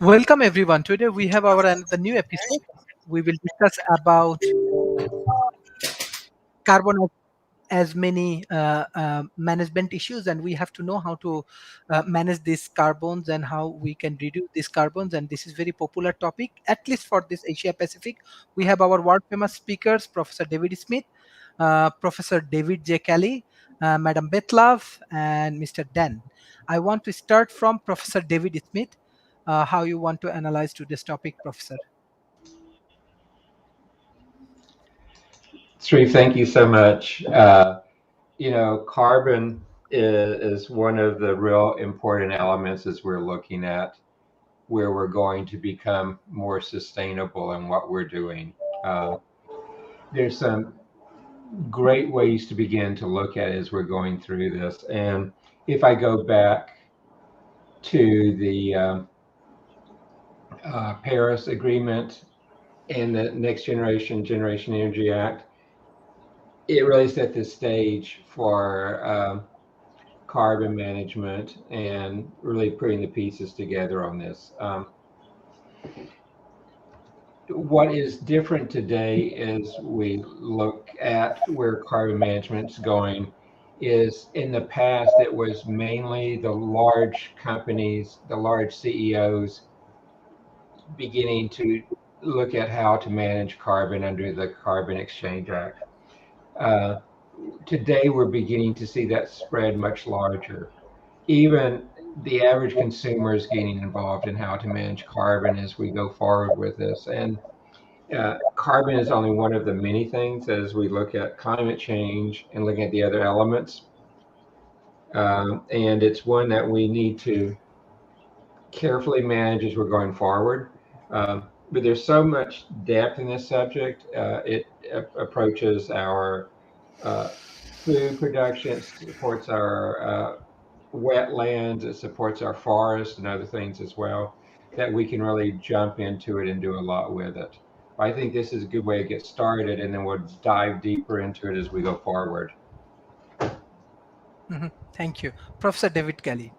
Welcome everyone. Today we have our the new episode. We will discuss about carbon as many management issues, and we have to know how to manage these carbons and how we can reduce these carbons. And this is very popular topic, at least for this Asia Pacific. We have our world famous speakers, Professor David Smith, Professor David J. Kelly, Madam Beth Love, and Mr. Dan. I want to start from Professor David Smith. How you want to analyze today's topic, Professor? Sharif, thank you so much. Carbon is one of the real important elements as we're looking at where we're going to become more sustainable in what we're doing. There's some great ways to begin to look at it as we're going through this. And if I go back to the Paris Agreement and the Generation Energy Act, it really set the stage for carbon management and really putting the pieces together on this. What is different today as we look at where carbon management's going is in the past it was mainly the large companies, the large CEOs beginning to look at how to manage carbon under the Carbon Exchange Act. Today we're beginning to see that spread much larger. Even the average consumer is getting involved in how to manage carbon as we go forward with this. And carbon is only one of the many things as we look at climate change and looking at the other elements. And it's one that we need to carefully manage as we're going forward. But there's so much depth in this subject. It approaches our food production, it supports our wetlands, it supports our forests and other things as well, that we can really jump into it and do a lot with it. I think this is a good way to get started, and then we'll dive deeper into it as we go forward. Thank you. Professor David Kelly.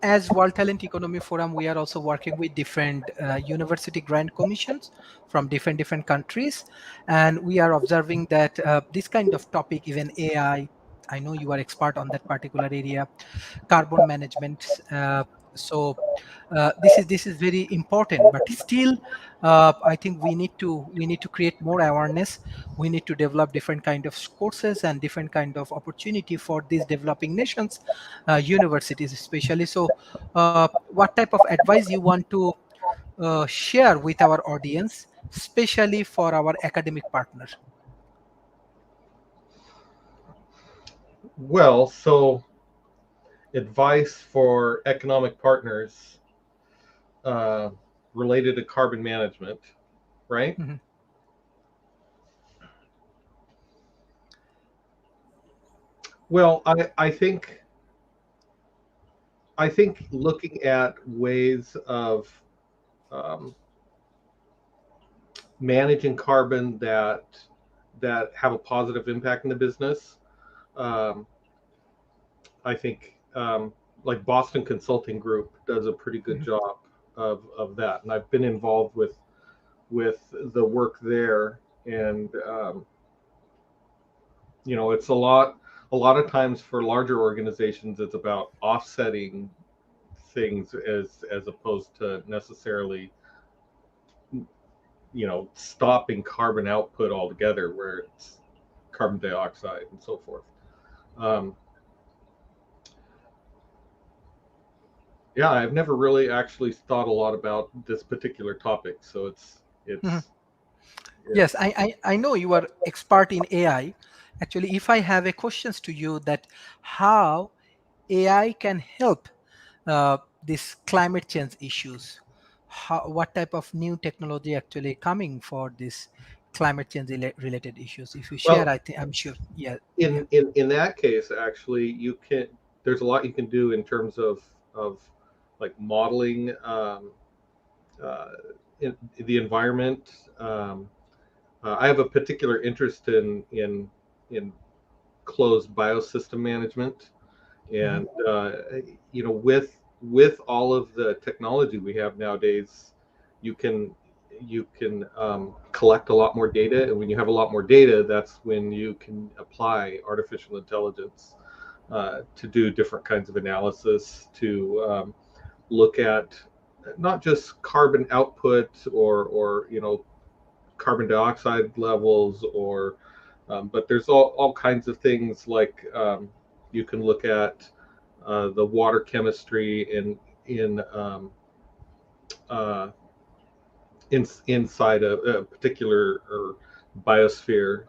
As World Talent Economy Forum, we are also working with different university grant commissions from different countries, and we are observing that this kind of topic, even AI, I know you are expert on that particular area, carbon management. So this is very important, but still, I think we need to create more awareness. We need to develop different kind of courses and different kind of opportunity for these developing nations, universities especially. So, what type of advice you want to share with our audience, especially for our academic partners? Well, so advice for economic partners uh, related to carbon management, right? Mm-hmm. Well, I think looking at ways of um, managing carbon that have a positive impact in the business. Um, I think like Boston Consulting Group does a pretty good job of that, and I've been involved with the work there, and it's a lot of times for larger organizations it's about offsetting things as opposed to necessarily stopping carbon output altogether, where it's carbon dioxide and so forth. um, yeah, I've never really actually thought a lot about this particular topic, so it's Mhm. it's Yes, it's I know you are expert in AI. Actually, if I have a questions to you that how AI can help these climate change issues, what type of new technology actually coming for this climate change related issues? If you share, well, I think I'm sure. Yeah, yeah. in that case, actually, there's a lot you can do in terms of like modeling uh, the environment. I have a particular interest in closed biosystem management, Hmm. and with with all of the technology we have nowadays, you can collect a lot more data, and when you have a lot more data, that's when you can apply artificial intelligence to do different kinds of analysis, to look at not just carbon output or carbon dioxide levels, or but there's all kinds of things like you can look at the water chemistry uh, inside a particular or biosphere,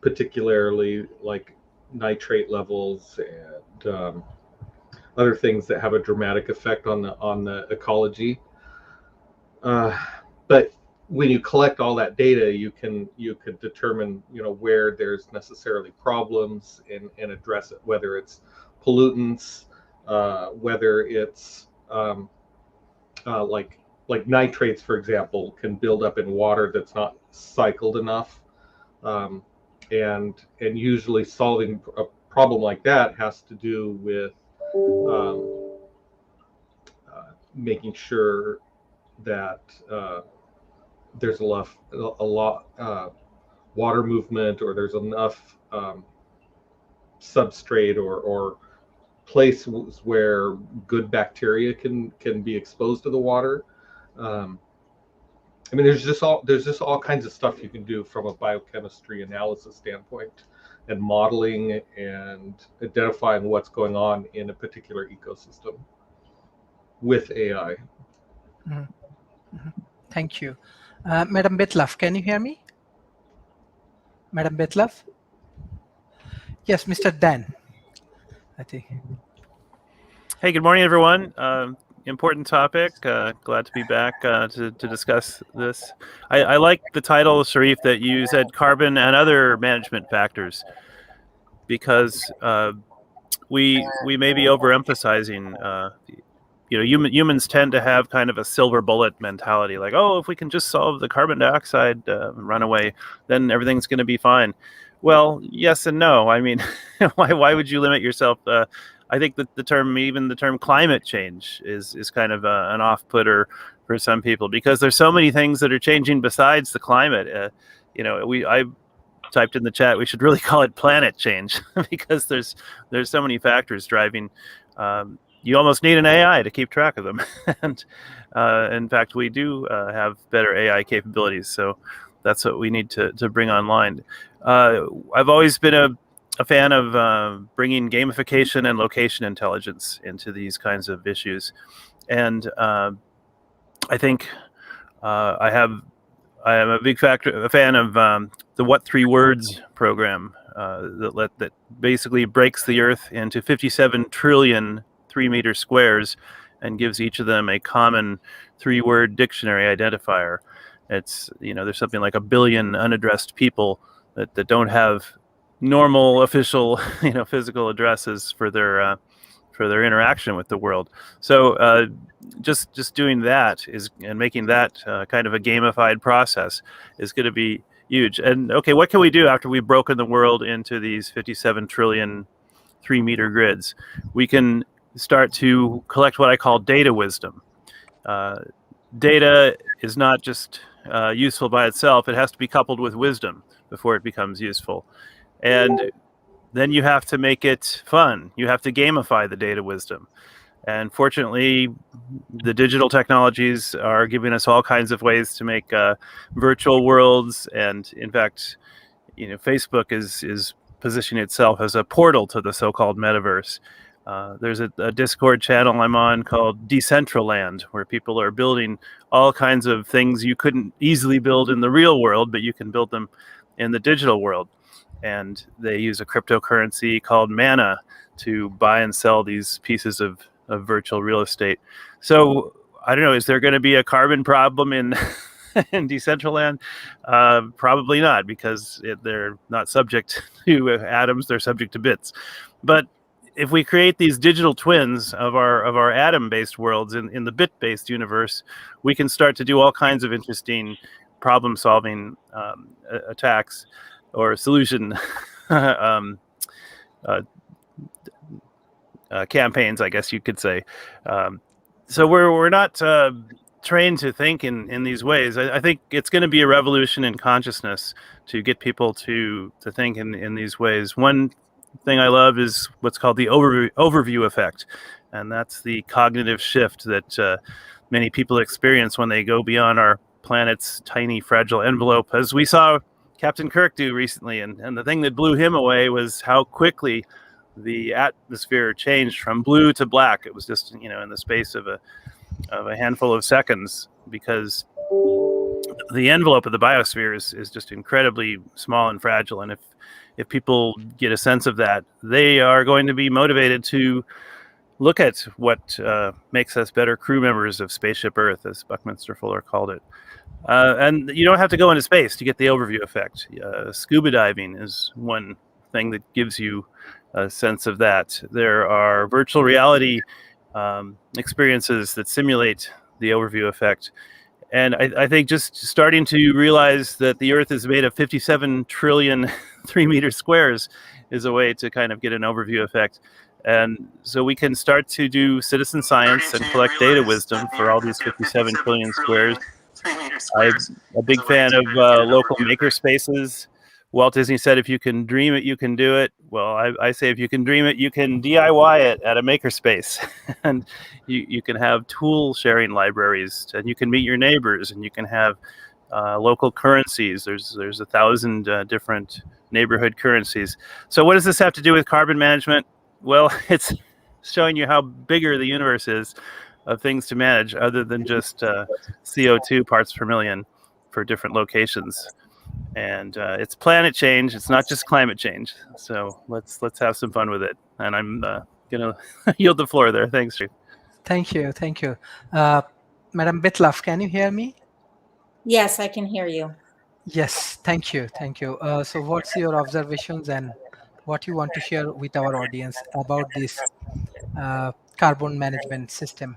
particularly like nitrate levels and other things that have a dramatic effect on the ecology. But when you collect all that data, you can determine where there's necessarily problems and address it, whether it's pollutants, whether it's like nitrates, for example, can build up in water that's not cycled enough, and usually solving a problem like that has to do with making sure that there's a lot water movement, or there's enough substrate or places where good bacteria can be exposed to the water. I mean, there's just all kinds of stuff you can do from a biochemistry analysis standpoint, and modeling and identifying what's going on in a particular ecosystem with AI. Mm-hmm. Mm-hmm. Thank you. Madam Betlaf, can you hear me? Madam Betlaf? Yes, Mr. Dan, I think. Hey, good morning, everyone. Important topic. Glad to be back to discuss this. I like the title, Sharif, that you said carbon and other management factors, because we may be overemphasizing. Humans tend to have kind of a silver bullet mentality, like, oh, if we can just solve the carbon dioxide runaway, then everything's going to be fine. Well, yes and no. I mean, why would you limit yourself? I think that the term climate change is kind of an off-putter for some people, because there's so many things that are changing besides the climate. I typed in the chat, we should really call it planet change, because there's so many factors driving. You almost need an AI to keep track of them. And in fact, we do have better AI capabilities. So that's what we need to bring online. I've always been a fan of bringing gamification and location intelligence into these kinds of issues. And I think I am a fan of the What 3 Words program that basically breaks the Earth into 57 trillion 3-meter squares and gives each of them a common 3-word dictionary identifier. It's, there's something like 1 billion unaddressed people that don't have normal official, physical addresses for their interaction with the world. So just doing that and making that kind of a gamified process is going to be huge. And okay, what can we do after we've broken the world into these 57 trillion 3-meter grids? We can start to collect what I call data wisdom. Data is not just useful by itself. It has to be coupled with wisdom before it becomes useful. And then you have to make it fun. You have to gamify the data wisdom. And fortunately, the digital technologies are giving us all kinds of ways to make virtual worlds. And in fact, Facebook is positioning itself as a portal to the so-called metaverse. There's a Discord channel I'm on called Decentraland, where people are building all kinds of things you couldn't easily build in the real world, but you can build them in the digital world. And they use a cryptocurrency called Mana to buy and sell these pieces of virtual real estate. So I don't know, is there going to be a carbon problem in in Decentraland? Probably not, because they're not subject to atoms, they're subject to bits. But if we create these digital twins of our atom-based worlds in the bit-based universe, we can start to do all kinds of interesting problem-solving attacks or solution campaigns, I guess you could say. So we're not trained to think in these ways. I think it's going to be a revolution in consciousness to get people to think in these ways. One thing I love is what's called the overview effect, and that's the cognitive shift that many people experience when they go beyond our planet's tiny, fragile envelope, as we saw Captain Kirk do recently. And the thing that blew him away was how quickly the atmosphere changed from blue to black. It was just, in the space of a handful of seconds, because the envelope of the biosphere is just incredibly small and fragile. And if people get a sense of that, they are going to be motivated to look at what makes us better crew members of Spaceship Earth, as Buckminster Fuller called it. And you don't have to go into space to get the overview effect. Scuba diving is one thing that gives you a sense of that. There are virtual reality experiences that simulate the overview effect. And I think just starting to realize that the Earth is made of 57 trillion 3-meter squares is a way to kind of get an overview effect. And so we can start to do citizen science and collect data wisdom for all these 57 trillion squares. I'm a big fan of local maker spaces. Walt Disney said, if you can dream it, you can do it. Well, I say, if you can dream it, you can DIY it at a makerspace. And you can have tool sharing libraries, and you can meet your neighbors, and you can have local currencies. There's 1,000 different neighborhood currencies. So what does this have to do with carbon management? Well, it's showing you how bigger the universe is of things to manage, other than just CO2 parts per million for different locations. And it's planet change. It's not just climate change. So let's have some fun with it. And I'm gonna yield the floor there. Thanks, Chief. Thank you. Madam Bitlaf, can you hear me? Yes, I can hear you. Yes, thank you. So what's your observations and what you want to share with our audience about this carbon management system?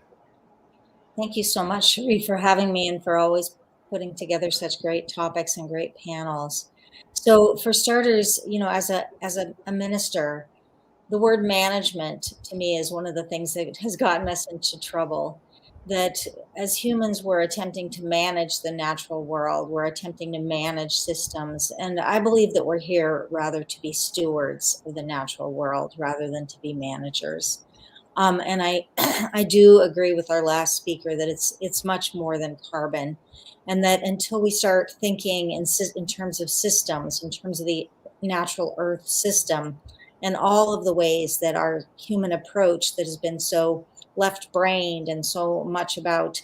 Thank you so much, Sharif, for having me and for always putting together such great topics and great panels. So for starters, as a minister, the word management to me is one of the things that has gotten us into trouble. That as humans, we're attempting to manage the natural world, we're attempting to manage systems. And I believe that we're here rather to be stewards of the natural world rather than to be managers. And I do agree with our last speaker that it's much more than carbon, and that until we start thinking in terms of systems, in terms of the natural Earth system, and all of the ways that our human approach that has been so left-brained and so much about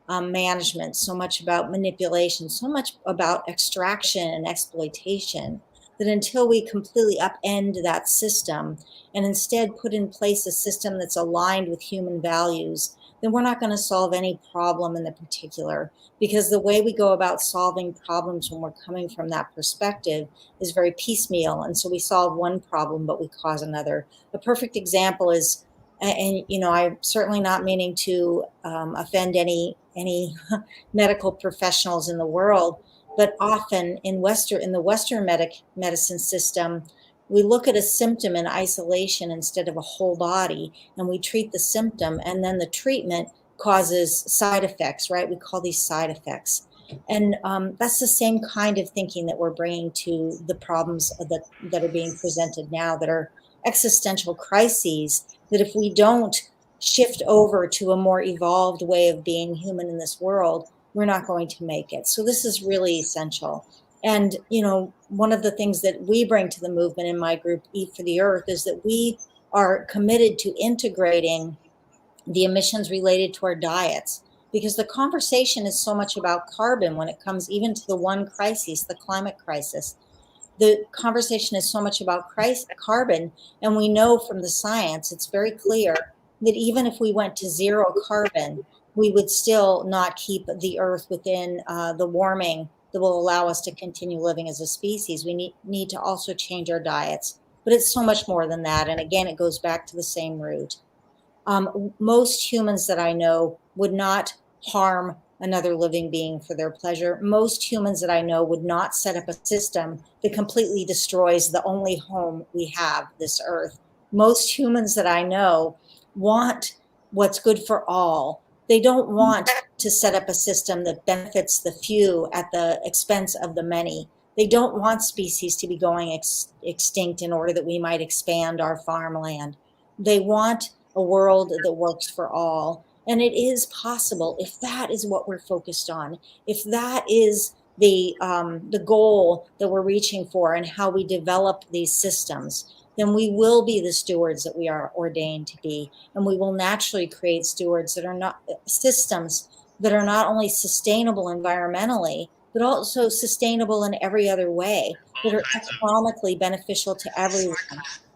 management, so much about manipulation, so much about extraction and exploitation, that until we completely upend that system and instead put in place a system that's aligned with human values, then we're not going to solve any problem in the particular. Because the way we go about solving problems when we're coming from that perspective is very piecemeal. And so we solve one problem, but we cause another. A perfect example is, and I'm certainly not meaning to offend any medical professionals in the world, but often in the Western medicine system, we look at a symptom in isolation instead of a whole body, and we treat the symptom, and then the treatment causes side effects, right? We call these side effects. And that's the same kind of thinking that we're bringing to the problems that are being presented now, that are existential crises, that if we don't shift over to a more evolved way of being human in this world, we're not going to make it. So this is really essential. And, one of the things that we bring to the movement in my group, Eat for the Earth, is that we are committed to integrating the emissions related to our diets, because the conversation is so much about carbon when it comes even to the one crisis, the climate crisis. The conversation is so much about carbon, and we know from the science, it's very clear that even if we went to zero carbon, we would still not keep the Earth within the warming that will allow us to continue living as a species. We need to also change our diets, but it's so much more than that. And again, it goes back to the same root. Most humans that I know would not harm another living being for their pleasure. Most humans that I know would not set up a system that completely destroys the only home we have, this Earth, Most humans that I know want what's good for all. They don't want to set up a system that benefits the few at the expense of the many. They don't want species to be going extinct in order that we might expand our farmland. They want a world that works for all. And it is possible if that is what we're focused on, if that is the goal that we're reaching for and how we develop these systems, then we will be the stewards that we are ordained to be. And we will naturally create stewards that are not systems that are not only sustainable environmentally, but also sustainable in every other way, that are economically beneficial to everyone,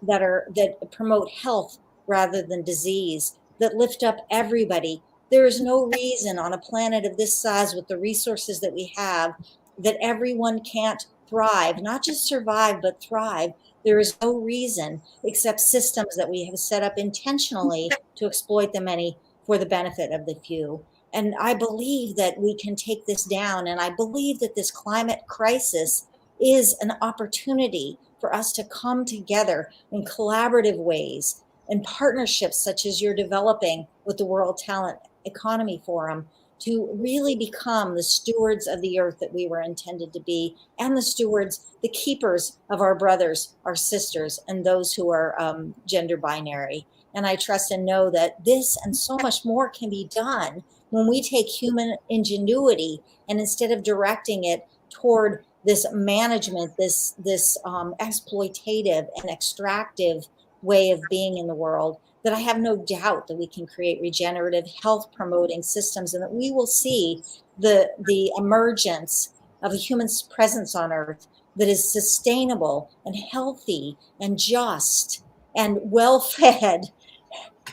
that promote health rather than disease, that lift up everybody. There is no reason on a planet of this size with the resources that we have that everyone can't thrive, not just survive, but thrive. There is no reason except systems that we have set up intentionally to exploit the many for the benefit of the few. And I believe that we can take this down. And I believe that this climate crisis is an opportunity for us to come together in collaborative ways and partnerships such as you're developing with the World Talent Economy Forum to really become the stewards of the earth that we were intended to be, and the stewards, the keepers of our brothers, our sisters, and those who are gender binary. And I trust and know that this and so much more can be done when we take human ingenuity and instead of directing it toward this management, this exploitative and extractive way of being in the world, that I have no doubt that we can create regenerative health promoting systems and that we will see the emergence of a human presence on earth that is sustainable and healthy and just and well fed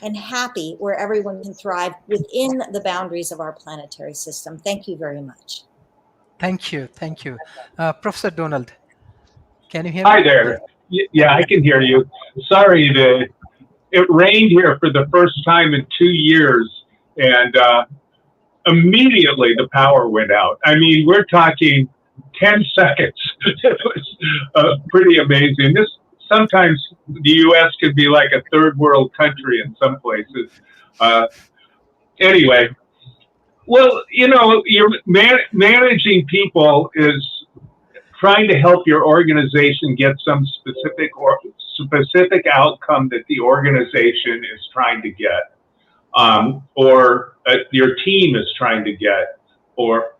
and happy, where everyone can thrive within the boundaries of our planetary system. Thank you very much. Thank you. Thank you. Professor Donald, can you hear me? Hi there. Yeah, I can hear you. Sorry, it rained here for the first time in 2 years, and immediately the power went out. I mean, we're talking 10 seconds. It was pretty amazing. Sometimes the U.S. could be like a third world country in some places. Anyway, well, you're managing people is trying to help your organization get some specific outcome that the organization is trying to get, or your team is trying to get, or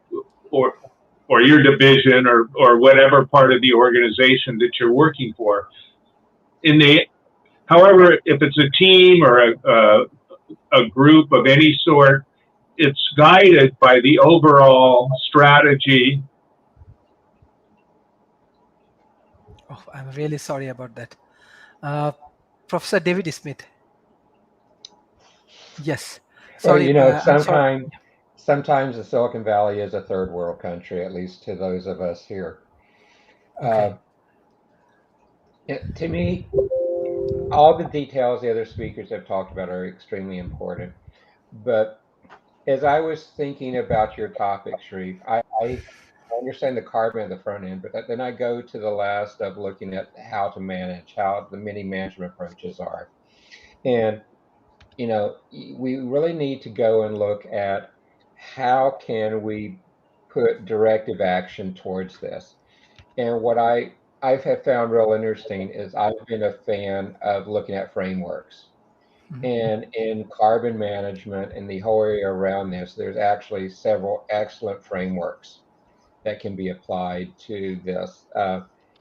your division, or whatever part of the organization that you're working for. However, if it's a team or a group of any sort, it's guided by the overall strategy. Oh, I'm really sorry about that. Professor David Smith. Yes. Sorry. Well, I'm sorry. sometimes the Silicon Valley is a third world country, at least to those of us here. Okay. To me, all the details the other speakers have talked about are extremely important. But as I was thinking about your topic, Sharif, I understand the carbon at the front end, but then I go to the last of looking at how to manage, how the many management approaches are. And, we really need to go and look at how can we put directive action towards this. And what I have found real interesting is I've been a fan of looking at frameworks. And in carbon management and the whole area around this, there's actually several excellent frameworks that can be applied to this.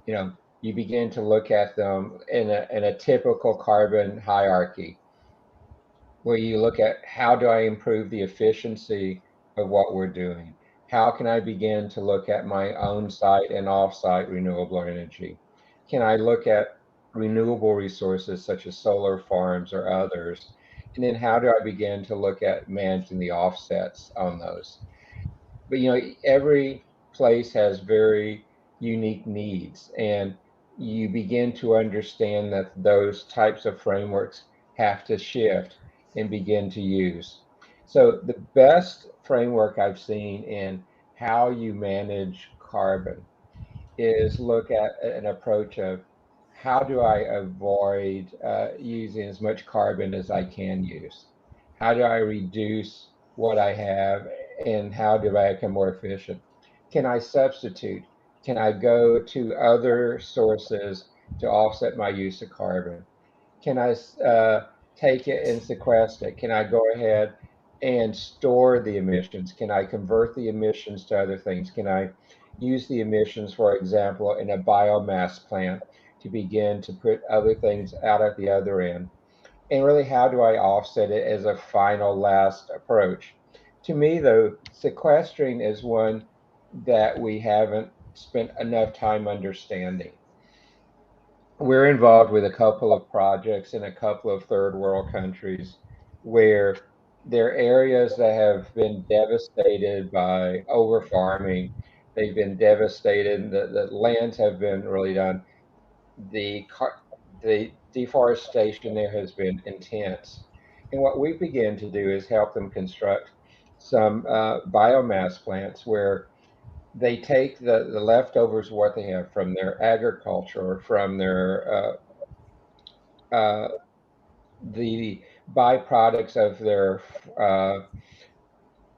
You begin to look at them in a typical carbon hierarchy, where you look at how do I improve the efficiency of what we're doing? How can I begin to look at my own site and off-site renewable energy? Can I look at renewable resources such as solar farms or others? And then how do I begin to look at managing the offsets on those? But every place has very unique needs, and you begin to understand that those types of frameworks have to shift and begin to use. So the best framework I've seen in how you manage carbon is look at an approach of how do I avoid using as much carbon as I can use? How do I reduce what I have, and how do I become more efficient? Can I substitute? Can I go to other sources to offset my use of carbon? Can I take it and sequester it? Can I go ahead and store the emissions? Can I convert the emissions to other things? Can I use the emissions, for example, in a biomass plant to begin to put other things out at the other end? And really, how do I offset it as a final last approach? To me, though, sequestering is one that we haven't spent enough time understanding. We're involved with a couple of projects in a couple of third world countries where there are areas that have been devastated by over farming. They've been devastated. The lands have been really done. The deforestation there has been intense. And what we begin to do is help them construct some biomass plants where they take the leftovers, what they have from their agriculture, or from their uh, the byproducts of their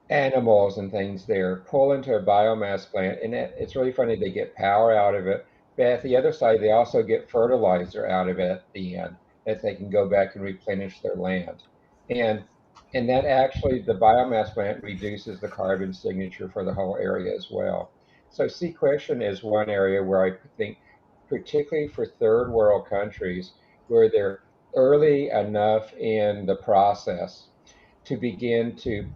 animals and things there, pull into a biomass plant, and it's really funny. They get power out of it, but at the other side, they also get fertilizer out of it at the end that they can go back and replenish their land, and and that actually the biomass plant reduces the carbon signature for the whole area as well. So sequestration is one area where I think, particularly for third world countries, where they're early enough in the process to begin to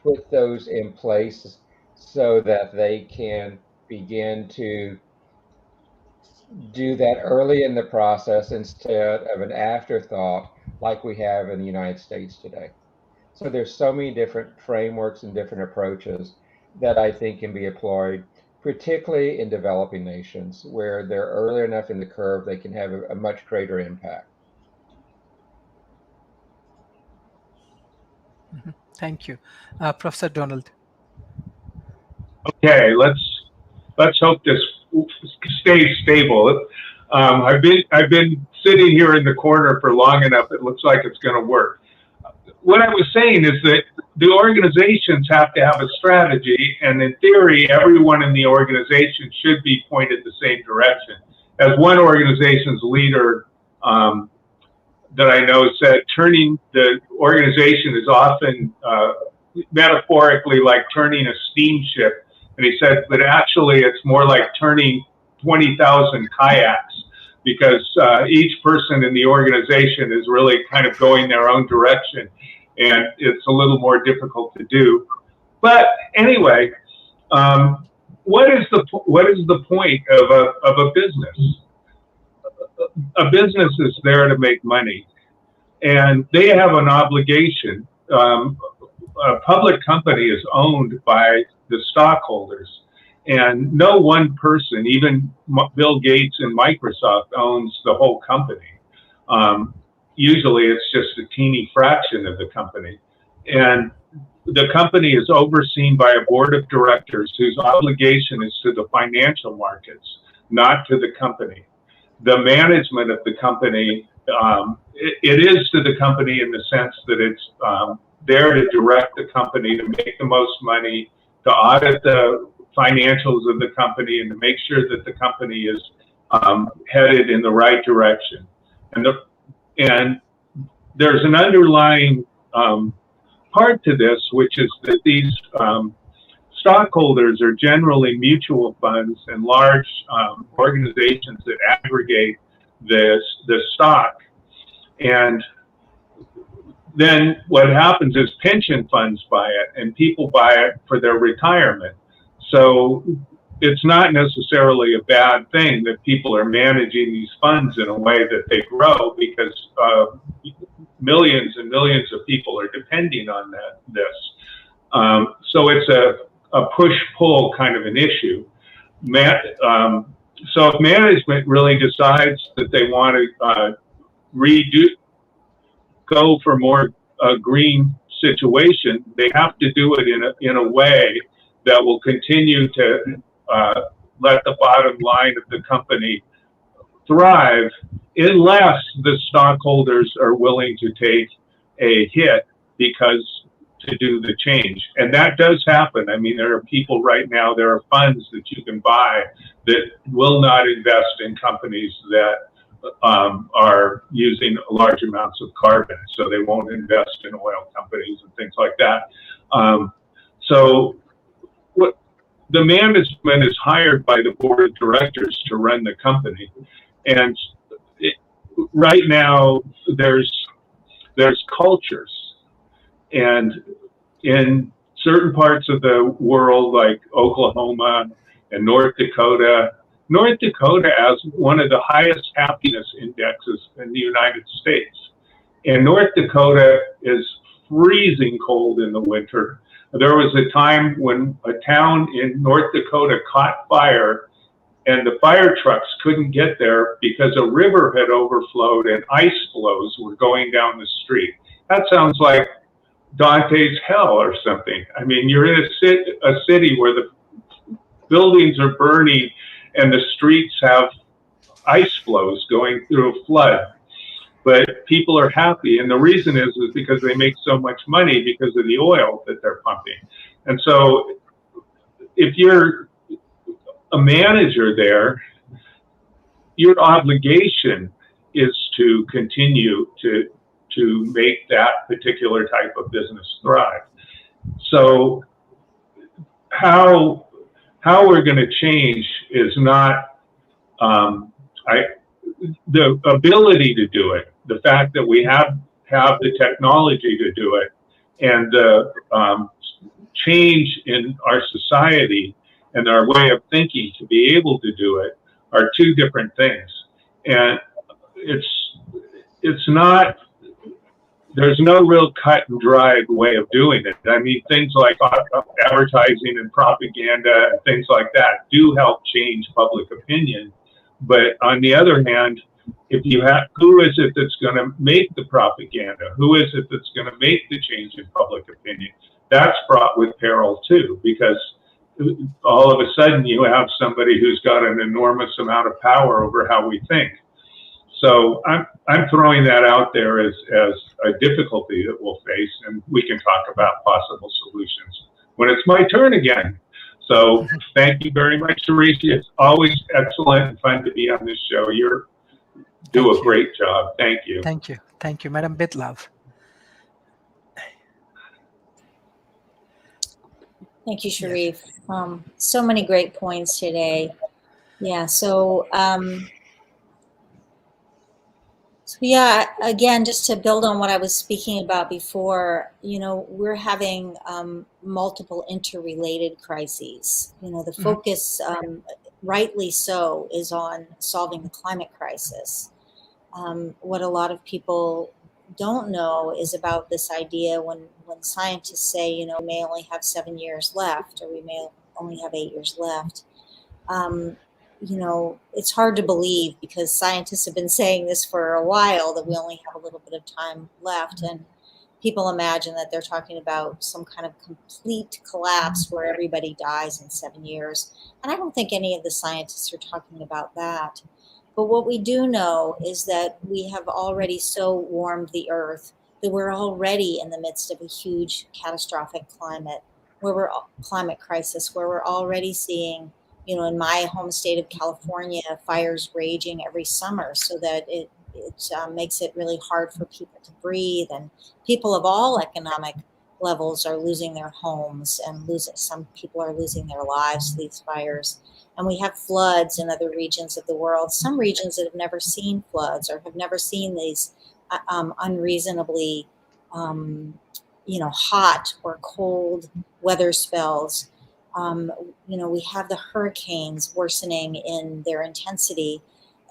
put those in place so that they can begin to do that early in the process instead of an afterthought like we have in the United States today. So there's so many different frameworks and different approaches that I think can be employed, particularly in developing nations where they're early enough in the curve, they can have a much greater impact. Thank you. Professor Donald. Okay, let's hope this stays stable. I've been sitting here in the corner for long enough. It looks like it's going to work. What I was saying is that the organizations have to have a strategy, and in theory, everyone in the organization should be pointed the same direction. As one organization's leader that I know said, turning the organization is often metaphorically like turning a steamship. And he said, but actually it's more like turning 20,000 kayaks, because each person in the organization is really kind of going their own direction, and it's a little more difficult to do. But anyway, what is the point of a business? A business is there to make money, and they have an obligation. A public company is owned by the stockholders, and no one person, even Bill Gates and Microsoft, owns the whole company. Usually it's just a teeny fraction of the company, and the company is overseen by a board of directors whose obligation is to the financial markets, not to the company. The management of the company, it is to the company in the sense that it's there to direct the company to make the most money, to audit the financials of the company, and to make sure that the company is headed in the right direction. And there's an underlying part to this, which is that these stockholders are generally mutual funds and large organizations that aggregate the stock. And then what happens is pension funds buy it, and people buy it for their retirement. So it's not necessarily a bad thing that people are managing these funds in a way that they grow, because millions and millions of people are depending on this. So it's a push-pull kind of an issue. So if management really decides that they want to go for more green situation, they have to do it in a way that will continue to let the bottom line of the company thrive unless the stockholders are willing to take a hit because to do the change. And that does happen. I mean, there are people right now, there are funds that you can buy that will not invest in companies that are using large amounts of carbon. So they won't invest in oil companies and things like that. So what the management is hired by the board of directors to run the company. And right now there's cultures, and in certain parts of the world like Oklahoma and North Dakota has one of the highest happiness indexes in the United States. And North Dakota is freezing cold in the winter. There was a time when a town in North Dakota caught fire and the fire trucks couldn't get there because a river had overflowed and ice floes were going down the street. That sounds like Dante's hell or something. I mean, you're in a city where the buildings are burning and the streets have ice flows going through a flood. But people are happy, and the reason is because they make so much money because of the oil that they're pumping. And so if you're a manager there, your obligation is to continue to make that particular type of business thrive. So how we're going to change is not the ability to do it, the fact that we have the technology to do it, and the change in our society and our way of thinking to be able to do it are two different things. And it's not, there's no real cut and dried way of doing it. I mean, things like advertising and propaganda and things like that do help change public opinion. But on the other hand, if you have, who is it that's going to make the propaganda? Who is it that's going to make the change in public opinion? That's fraught with peril too, because all of a sudden you have somebody who's got an enormous amount of power over how we think. So I'm throwing that out there as a difficulty that we'll face, and we can talk about possible solutions when it's my turn again. So thank you very much, Teresa. It's always excellent and fun to be on this show. You do a great job. Thank you. Thank you. Thank you, Madam Bitlove. Thank you, Sharif. So many great points today. Yeah, so yeah, again, just to build on what I was speaking about before, you know, we're having multiple interrelated crises. You know, the focus, rightly so, is on solving the climate crisis. What a lot of people don't know is about this idea when scientists say, you know, we may only have 7 years left, or we may only have 8 years left. You know, it's hard to believe because scientists have been saying this for a while, that we only have a little bit of time left. And people imagine that they're talking about some kind of complete collapse where everybody dies in 7 years. And I don't think any of the scientists are talking about that. But what we do know is that we have already so warmed the earth that we're already in the midst of a huge catastrophic climate crisis, where we're already seeing, you know, in my home state of California, fires raging every summer, so that it makes it really hard for people to breathe, and people of all economic levels are losing their homes, and some people are losing their lives to these fires. And we have floods in other regions of the world, some regions that have never seen floods or have never seen these unreasonably you know, hot or cold weather spells. You know, we have the hurricanes worsening in their intensity.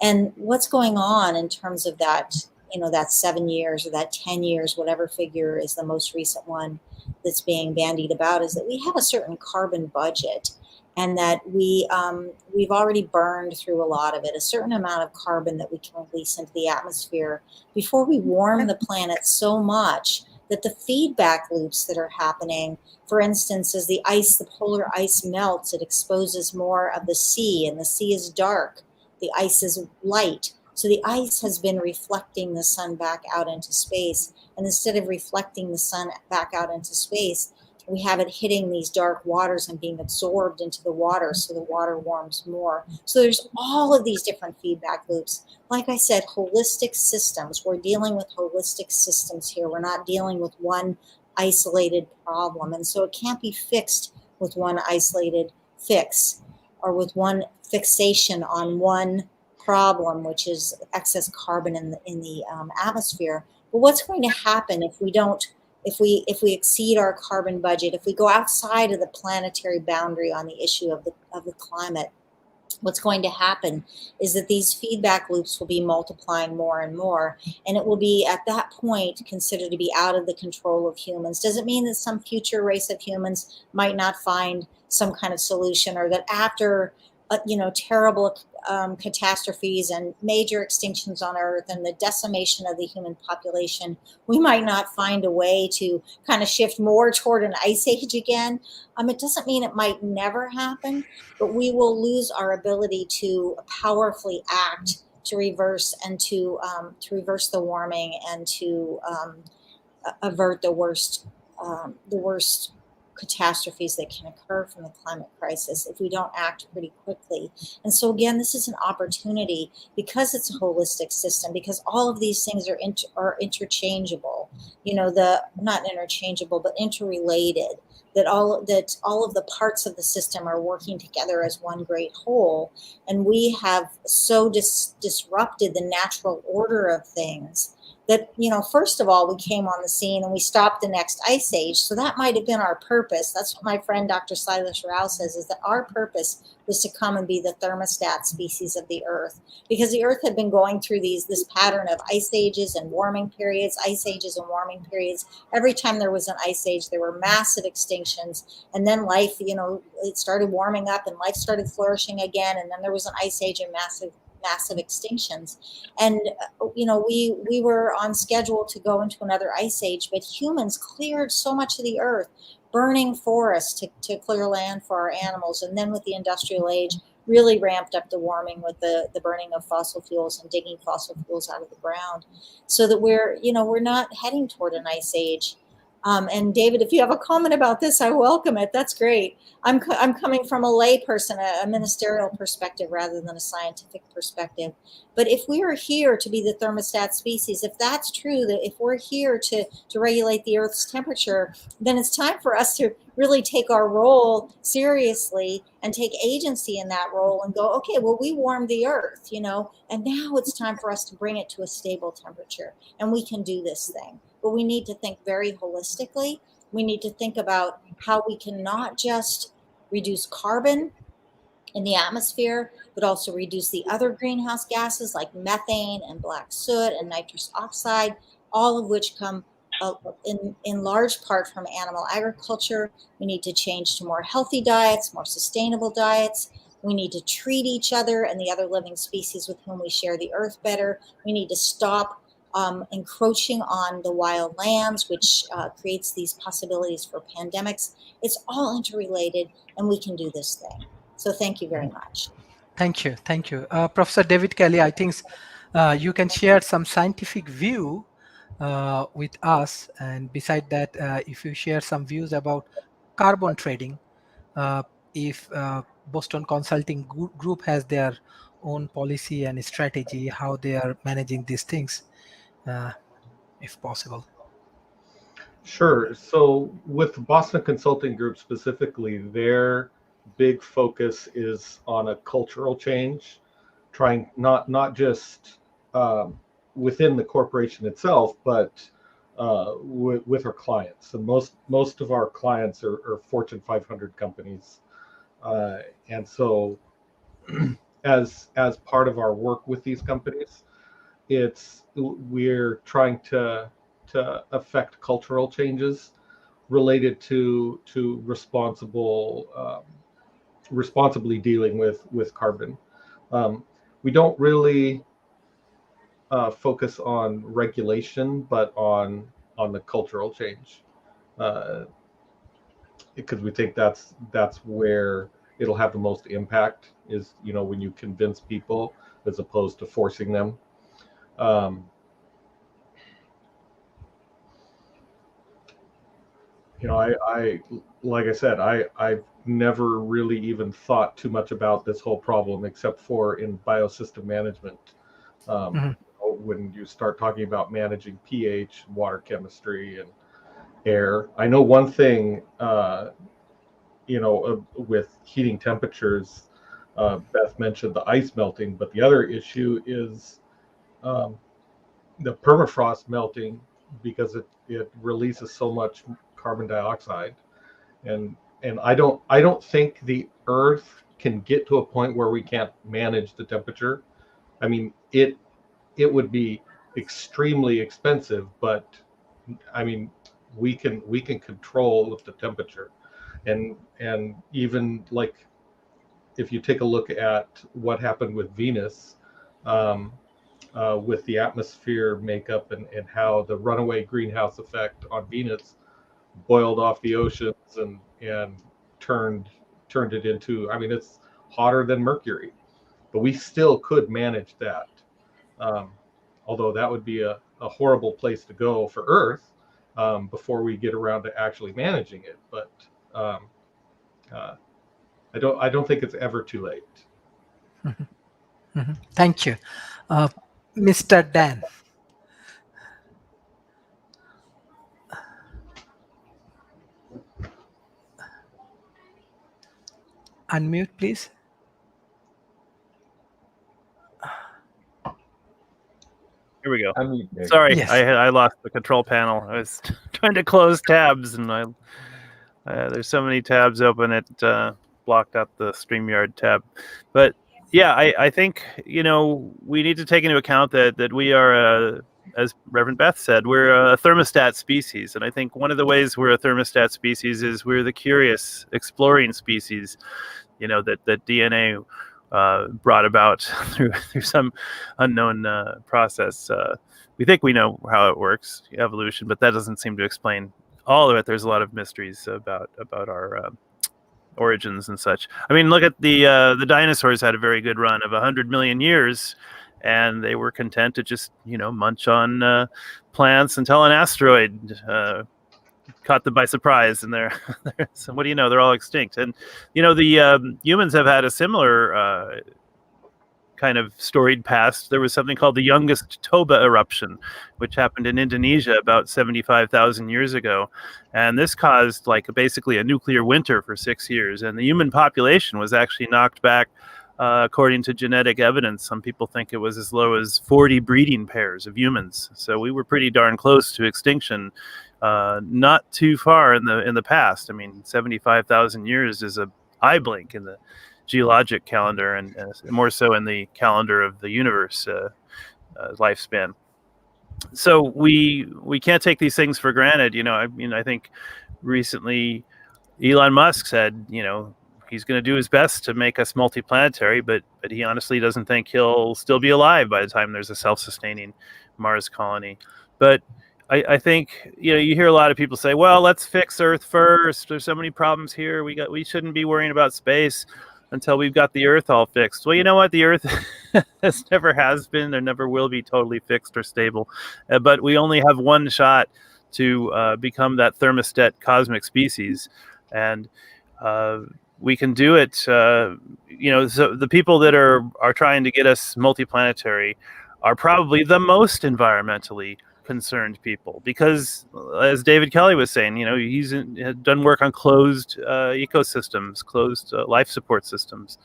And what's going on in terms of that, you know, that 7 years or that 10 years, whatever figure is the most recent one that's being bandied about, is that we have a certain carbon budget, and that we've already burned through a lot of it, a certain amount of carbon that we can release into the atmosphere before we warm the planet so much that the feedback loops that are happening, for instance, as the polar ice melts, it exposes more of the sea, and the sea is dark the ice is light. So the ice has been reflecting the sun back out into space. And instead of reflecting the sun back out into space, we have it hitting these dark waters and being absorbed into the water, so the water warms more. So there's all of these different feedback loops. Like I said, holistic systems. We're dealing with holistic systems here. We're not dealing with one isolated problem. And so it can't be fixed with one isolated fix or with one fixation on one problem, which is excess carbon in the atmosphere. But what's going to happen if we don't, if we exceed our carbon budget, if we go outside of the planetary boundary on the issue of the climate? What's going to happen is that these feedback loops will be multiplying more and more, and it will be at that point considered to be out of the control of humans. Doesn't mean that some future race of humans might not find some kind of solution, or that after terrible catastrophes and major extinctions on Earth and the decimation of the human population, we might not find a way to kind of shift more toward an ice age again. It doesn't mean it might never happen, but we will lose our ability to powerfully act to reverse and to reverse the warming and to avert the worst catastrophes that can occur from the climate crisis if we don't act pretty quickly. And so again, this is an opportunity, because it's a holistic system, because all of these things are interchangeable, not interchangeable, but interrelated, that all of the parts of the system are working together as one great whole. And we have so disrupted the natural order of things that, first of all, we came on the scene and we stopped the next ice age. So that might have been our purpose. That's what my friend Dr. Silas Rao says, is that our purpose was to come and be the thermostat species of the Earth, because the Earth had been going through this pattern of ice ages and warming periods, ice ages and warming periods. Every time there was an ice age, there were massive extinctions, and then life, it started warming up and life started flourishing again, and then there was an ice age and massive extinctions. And we were on schedule to go into another ice age, but humans cleared so much of the Earth, burning forests to clear land for our animals, and then with the industrial age really ramped up the warming with the burning of fossil fuels and digging fossil fuels out of the ground, so that we're not heading toward an ice age. And David, if you have a comment about this, I welcome it. That's great. I'm coming from a lay person, a ministerial perspective rather than a scientific perspective. But if we are here to be the thermostat species, if that's true, that if we're here to regulate the Earth's temperature, then it's time for us to really take our role seriously and take agency in that role and go, okay, well, we warmed the Earth, and now it's time for us to bring it to a stable temperature, and we can do this thing. But we need to think very holistically. We need to think about how we can not just reduce carbon in the atmosphere, but also reduce the other greenhouse gases like methane and black soot and nitrous oxide, all of which come in large part from animal agriculture. We need to change to more healthy diets, more sustainable diets. We need to treat each other and the other living species with whom we share the Earth better. We need to stop encroaching on the wild lands, which creates these possibilities for pandemics. It's all interrelated, and we can do this thing. So thank you very much. Thank you. Professor David Kelly, I think you can share some scientific view with us. And beside that, if you share some views about carbon trading, if Boston Consulting Group has their own policy and strategy, how they are managing these things, if possible. Sure. So with the Boston Consulting Group specifically, their big focus is on a cultural change, trying not just within the corporation itself, but with our clients. And most of our clients are Fortune 500 companies, and so as part of our work with these companies, we're trying to affect cultural changes related to responsibly dealing with carbon. We don't really focus on regulation, but on the cultural change, because we think that's where it'll have the most impact is, when you convince people as opposed to forcing them. I like I said, I've never really even thought too much about this whole problem except for in biosystem management. When you start talking about managing pH, water chemistry, and air. I know one thing, with heating temperatures, Beth mentioned the ice melting, but the other issue is the permafrost melting, because it releases so much carbon dioxide, and I don't think the Earth can get to a point where we can't manage the temperature. I mean, it would be extremely expensive, but I mean, we can control the temperature, and even like if you take a look at what happened with Venus, with the atmosphere makeup and how the runaway greenhouse effect on Venus boiled off the oceans and turned it into, I mean, it's hotter than Mercury, but we still could manage that. Although that would be a horrible place to go for Earth before we get around to actually managing it. But I don't think it's ever too late. Thank you. Mr. Dan. Unmute, please. Here we go. Unmute. Sorry, Yes. I lost the control panel. I was trying to close tabs, and there's so many tabs open, it blocked out the StreamYard tab. But yeah, I think we need to take into account that we are, as Reverend Beth said, we're a thermostat species, and I think one of the ways we're a thermostat species is we're the curious, exploring species. That DNA brought about through some unknown process. We think we know how it works, evolution, but that doesn't seem to explain all of it. There's a lot of mysteries about our origins and such. I mean, look at the dinosaurs had a very good run of 100 million years, and they were content to just munch on plants until an asteroid caught them by surprise, and so what do you know? They're all extinct. And the humans have had a similar kind of storied past. There was something called the youngest Toba eruption, which happened in Indonesia about 75,000 years ago, and this caused basically a nuclear winter for 6 years, and the human population was actually knocked back. According to genetic evidence, some people think it was as low as 40 breeding pairs of humans. So we were pretty darn close to extinction. Not too far in the past. I mean, 75,000 years is a eye blink in the geologic calendar, and more so in the calendar of the universe lifespan. So we can't take these things for granted. I mean, I think recently Elon Musk said, he's going to do his best to make us multiplanetary, but he honestly doesn't think he'll still be alive by the time there's a self-sustaining Mars colony. But I think you hear a lot of people say, well, let's fix Earth first. There's so many problems here. We shouldn't be worrying about space until we've got the Earth all fixed. Well, you know what? The Earth never has been, or never will be totally fixed or stable. But we only have one shot to become that thermostat cosmic species, and we can do it. So the people that are trying to get us multiplanetary are probably the most environmentally concerned people, because as David Kelly was saying, he's done work on closed ecosystems, closed life support systems.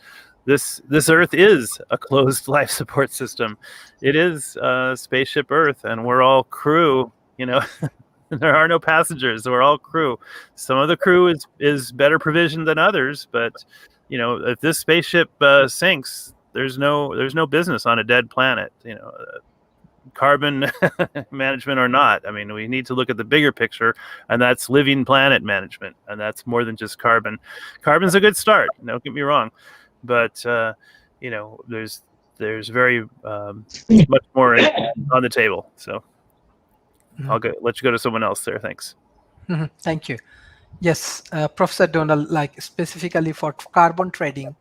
This Earth is a closed life support system. It is spaceship Earth, and we're all crew. There are no passengers. We're all crew. Some of the crew is better provisioned than others, but if this spaceship sinks, there's no business on a dead planet. Carbon management or not. I mean, we need to look at the bigger picture, and that's living planet management, and that's more than just carbon. Carbon's a good start, don't get me wrong, but there's very much more on the table. So I'll let you go to someone else there. Thanks. Thank you. Yes, Professor Donald, specifically for carbon trading,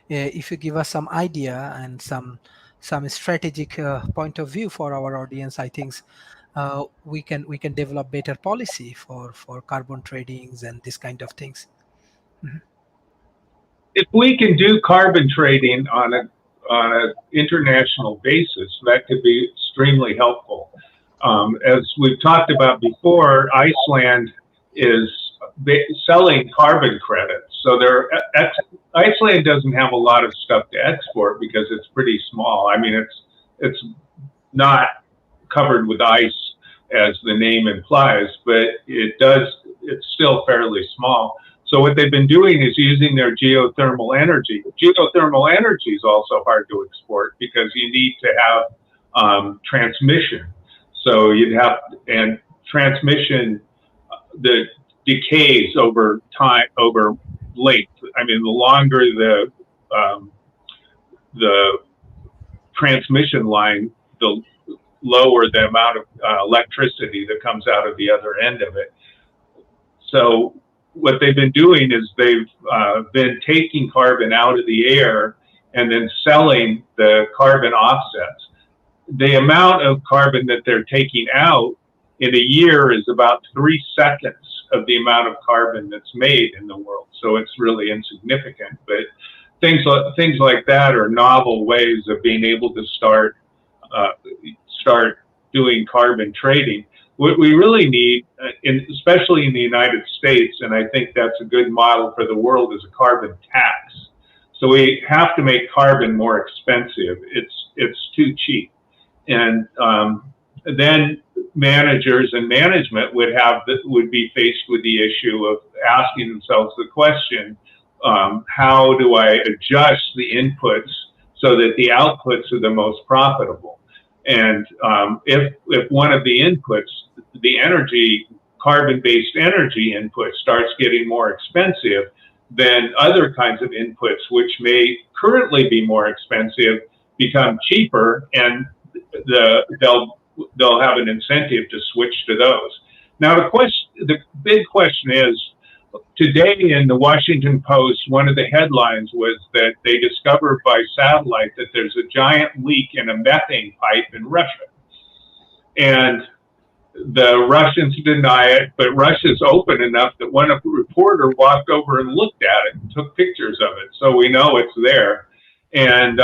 if you give us some idea and some strategic point of view for our audience, I think we can develop better policy for carbon tradings and this kind of things. If we can do carbon trading on an international basis, that could be extremely helpful. As we've talked about before, Iceland is selling carbon credits. So Iceland doesn't have a lot of stuff to export because it's pretty small. I mean, it's not covered with ice as the name implies, but it's still fairly small. So what they've been doing is using their geothermal energy. Geothermal energy is also hard to export because you need to have transmission. So and transmission that decays over time, over length. I mean, the longer the transmission line, the lower the amount of electricity that comes out of the other end of it. So what they've been doing is they've been taking carbon out of the air and then selling the carbon offsets. The amount of carbon that they're taking out in a year is about 3 seconds of the amount of carbon that's made in the world. So it's really insignificant. But things like that are novel ways of being able to start doing carbon trading. What we really need, especially in the United States, and I think that's a good model for the world, is a carbon tax. So we have to make carbon more expensive. It's too cheap. And then managers and management would be faced with the issue of asking themselves the question, how do I adjust the inputs so that the outputs are the most profitable? And if one of the inputs, the carbon-based energy input starts getting more expensive, then other kinds of inputs, which may currently be more expensive, become cheaper, and they'll have an incentive to switch to those. Now, the big question is, today in the Washington Post, one of the headlines was that they discovered by satellite that there's a giant leak in a methane pipe in Russia. And the Russians deny it, but Russia's open enough that one reporter walked over and looked at it and took pictures of it. So we know it's there. And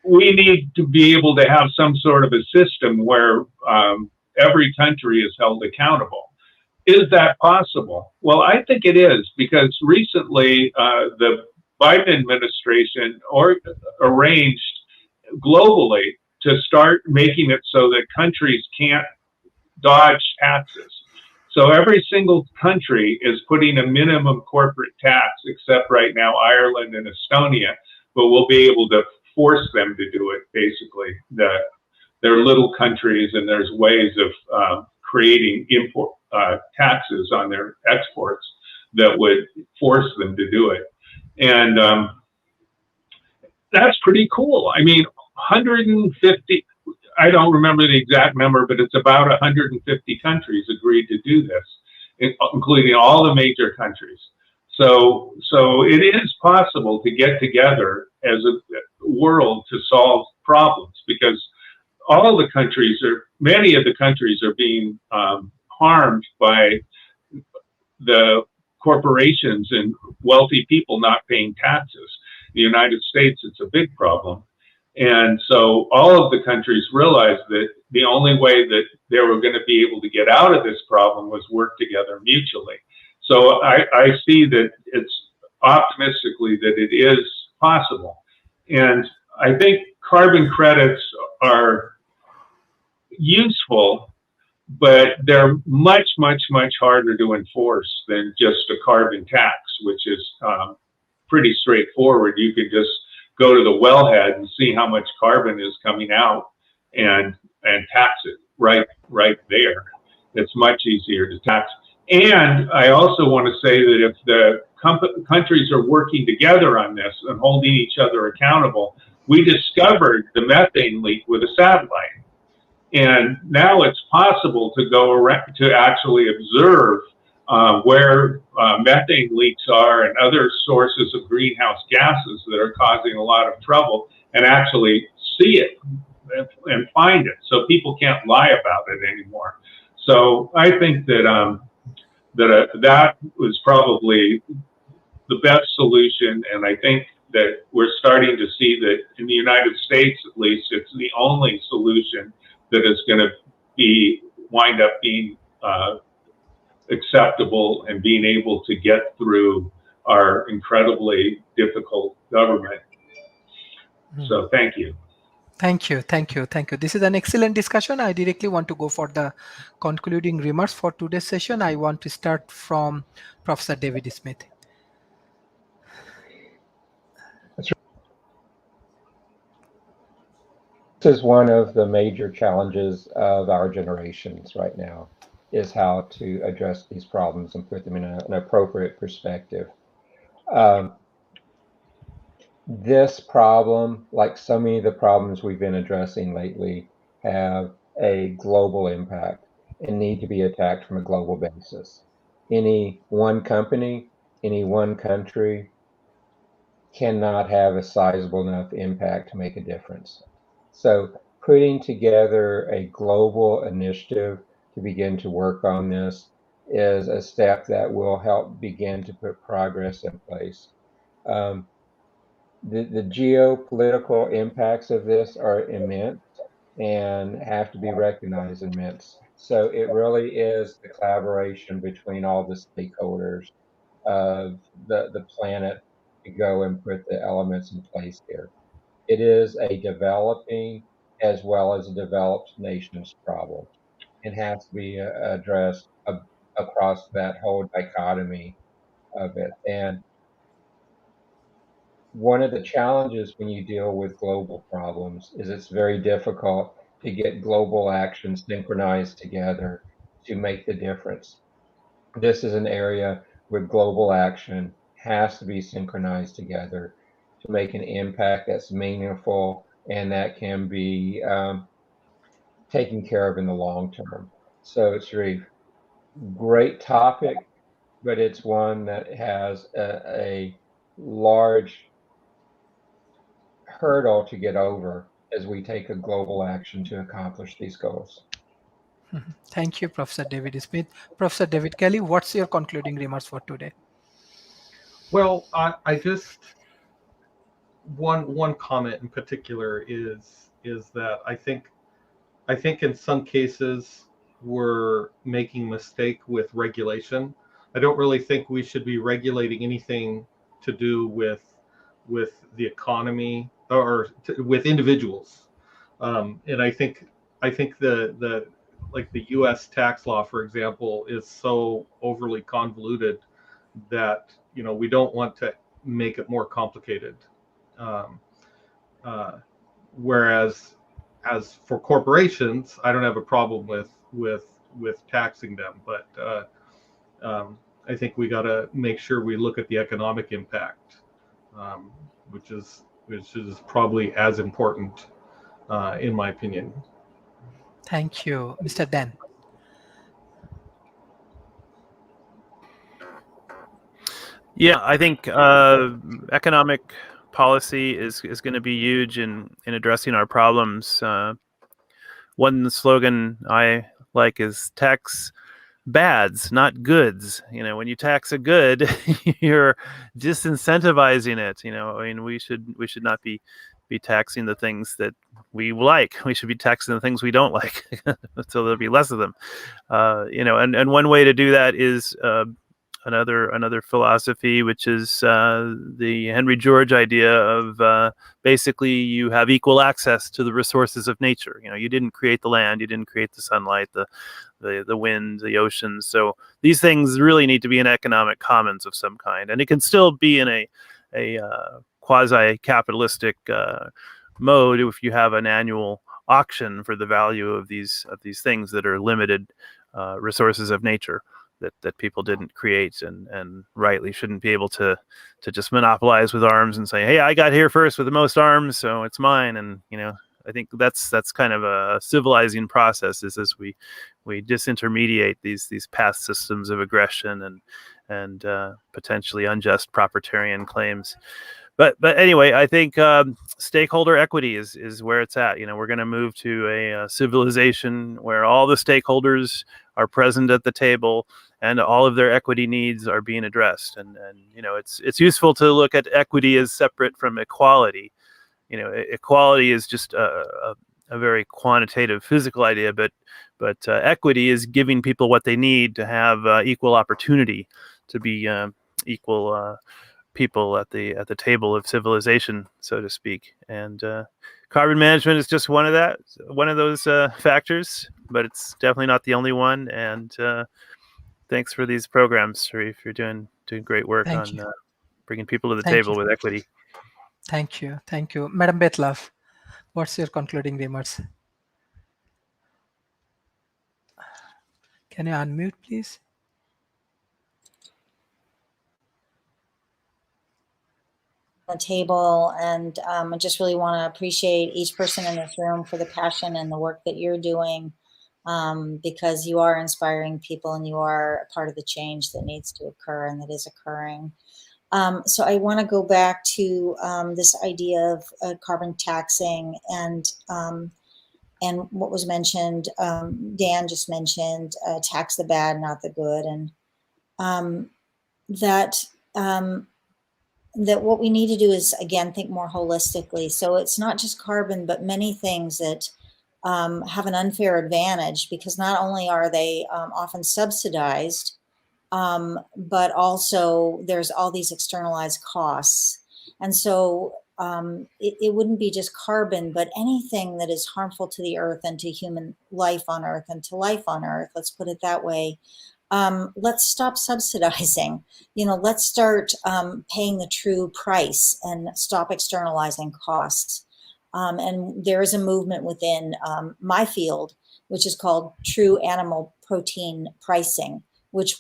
we need to be able to have some sort of a system where every country is held accountable. Is that possible? Well, I think it is, because recently the Biden administration arranged globally to start making it so that countries can't dodge taxes. So every single country is putting a minimum corporate tax, except right now Ireland and Estonia, but we'll be able to force them to do it, basically. They're little countries, and there's ways of creating import taxes on their exports that would force them to do it. And that's pretty cool. I mean, 150, I don't remember the exact number, but it's about 150 countries agreed to do this, including all the major countries. So it is possible to get together as a world to solve problems, because many of the countries are being harmed by the corporations and wealthy people not paying taxes. In the United States, it's a big problem. And so all of the countries realized that the only way that they were going to be able to get out of this problem was work together mutually. So I see that it's optimistically that it is possible. And I think carbon credits are useful, but they're much, much, much harder to enforce than just a carbon tax, which is pretty straightforward. You could just go to the wellhead and see how much carbon is coming out and tax it right there. It's much easier to tax. And I also want to say that if the countries are working together on this and holding each other accountable, we discovered the methane leak with a satellite. And now it's possible to go around to actually observe where methane leaks are and other sources of greenhouse gases that are causing a lot of trouble, and actually see it and find it, so people can't lie about it anymore. So I think that that was probably the best solution, and I think that we're starting to see that in the United States, at least, it's the only solution that is going to wind up being acceptable and being able to get through our incredibly difficult government. So thank you. Thank you. This is an excellent discussion. I directly want to go for the concluding remarks for today's session. I want to start from Professor David Smith. This is one of the major challenges of our generations right now, is how to address these problems and put them in an appropriate perspective. This problem, like so many of the problems we've been addressing lately, have a global impact and need to be attacked from a global basis. Any one company, any one country cannot have a sizable enough impact to make a difference. So putting together a global initiative to begin to work on this is a step that will help begin to put progress in place. The geopolitical impacts of this are immense and have to be recognized immense. So it really is the collaboration between all the stakeholders of the planet to go and put the elements in place here. It is a developing as well as a developed nation's problem. It has to be addressed across that whole dichotomy of it. And one of the challenges when you deal with global problems is it's very difficult to get global action synchronized together to make the difference. This is an area where global action has to be synchronized together to make an impact that's meaningful and that can be taken care of in the long term. So it's a great topic, but it's one that has a large hurdle to get over as we take a global action to accomplish these goals. Thank you, Professor David Smith. Professor David Kelly, what's your concluding remarks for today? Well, I just one comment in particular is that I think in some cases we're making mistake with regulation. I don't really think we should be regulating anything to do with the economy or with individuals. And I think the like the U.S. tax law, for example, is so overly convoluted that we don't want to make it more complicated. Whereas as for corporations, I don't have a problem with taxing them, but I think we got to make sure we look at the economic impact, which is probably as important, in my opinion. Thank you, Mr. Dan. Yeah, I think economic policy is going to be huge in addressing our problems. One slogan I like is tax bads, not goods. When you tax a good, you're disincentivizing it. I mean, we should not be taxing the things that we like. We should be taxing the things we don't like, so there'll be less of them. And one way to do that is another philosophy, which is the Henry George idea of basically you have equal access to the resources of nature. You didn't create the land, you didn't create the sunlight, the wind, the oceans. So these things really need to be in economic commons of some kind, and it can still be in a quasi-capitalistic mode if you have an annual auction for the value of these things that are limited resources of nature that people didn't create and rightly shouldn't be able to just monopolize with arms and say, hey, I got here first with the most arms, so it's mine. And I think that's kind of a civilizing process, is as we disintermediate these past systems of aggression and potentially unjust proprietarian claims. But anyway, I think stakeholder equity is where it's at. We're going to move to a civilization where all the stakeholders are present at the table and all of their equity needs are being addressed. And it's useful to look at equity as separate from equality. Equality is just a very quantitative physical idea, but equity is giving people what they need to have equal opportunity, to be equal people at the table of civilization, so to speak. And carbon management is just one of those factors, but it's definitely not the only one. And thanks for these programs, Sharif. You're doing great work Thank on you. bringing people to the Thank table you. with equity. Thank you. Thank you. Madam Betlaf, what's your concluding remarks? Can you unmute, please? The table, and I just really want to appreciate each person in this room for the passion and the work that you're doing, because you are inspiring people and you are a part of the change that needs to occur and that is occurring. So I want to go back to this idea of carbon taxing and what was mentioned. Dan just mentioned tax the bad, not the good, and that what we need to do is, again, think more holistically. So it's not just carbon, but many things that have an unfair advantage, because not only are they often subsidized, but also there's all these externalized costs. And so it wouldn't be just carbon, but anything that is harmful to the earth and to human life on earth and to life on earth, let's put it that way. Let's stop subsidizing. Let's start paying the true price and stop externalizing costs. And there is a movement within my field, which is called true animal protein pricing, which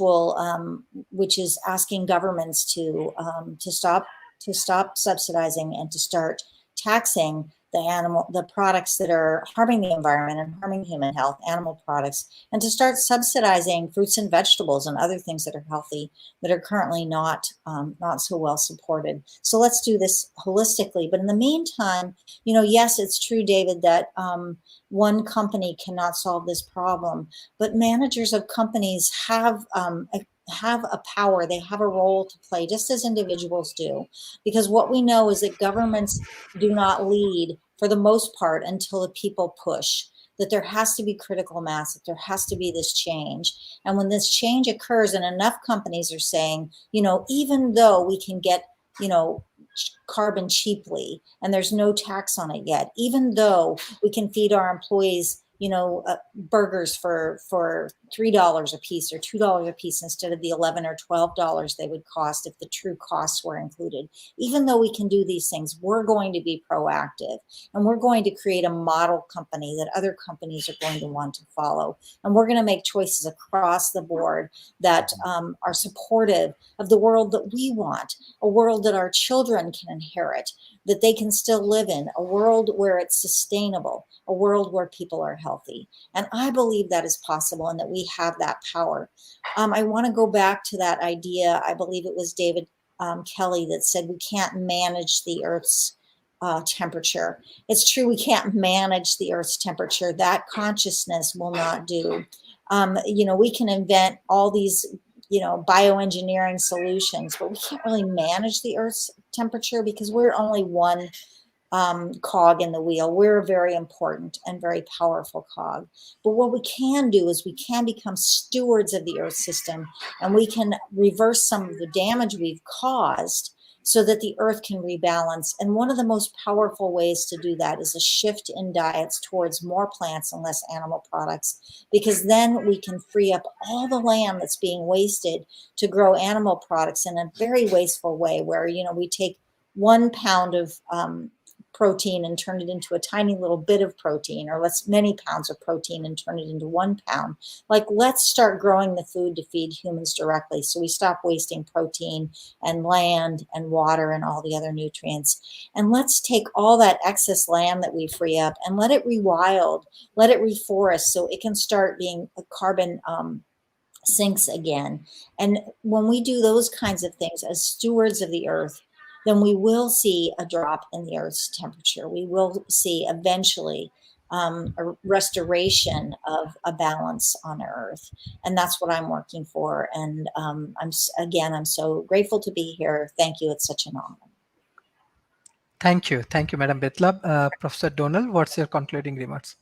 is asking governments to stop subsidizing and to start taxing the products that are harming the environment and harming human health, animal products, and to start subsidizing fruits and vegetables and other things that are healthy that are currently not so well supported. So let's do this holistically. But in the meantime, yes, it's true, David, that one company cannot solve this problem, but managers of companies have a power, they have a role to play, just as individuals do. Because what we know is that governments do not lead, for the most part, until the people push, that there has to be critical mass, that there has to be this change. And when this change occurs and enough companies are saying, even though we can get, carbon cheaply and there's no tax on it yet, even though we can feed our employees burgers for $3 a piece or $2 a piece instead of the $11 or $12 they would cost if the true costs were included. Even though we can do these things, we're going to be proactive, and we're going to create a model company that other companies are going to want to follow. And we're going to make choices across the board that are supportive of the world that we want, a world that our children can inherit, that they can still live in, a world where it's sustainable, a world where people are healthy. And I believe that is possible and that we have that power. I want to go back to that idea. I believe it was David Kelly that said we can't manage the Earth's temperature. It's true, we can't manage the Earth's temperature. That consciousness will not do. We can invent all these bioengineering solutions, but we can't really manage the Earth's temperature because we're only one cog in the wheel. We're a very important and very powerful cog. But what we can do is we can become stewards of the Earth system, and we can reverse some of the damage we've caused so that the Earth can rebalance. And one of the most powerful ways to do that is a shift in diets towards more plants and less animal products, because then we can free up all the land that's being wasted to grow animal products in a very wasteful way, where we take 1 pound of protein and turn it into a tiny little bit of protein, or let's many pounds of protein and turn it into 1 pound. Like, let's start growing the food to feed humans directly, so we stop wasting protein and land and water and all the other nutrients. And let's take all that excess land that we free up and let it rewild, let it reforest, so it can start being a carbon sinks again. And when we do those kinds of things as stewards of the earth, then we will see a drop in the earth's temperature. We will see eventually a restoration of a balance on earth. And that's what I'm working for. And I'm so grateful to be here. Thank you. It's such an honor. Thank you, Madam Bitlab. Professor Donald, what's your concluding remarks?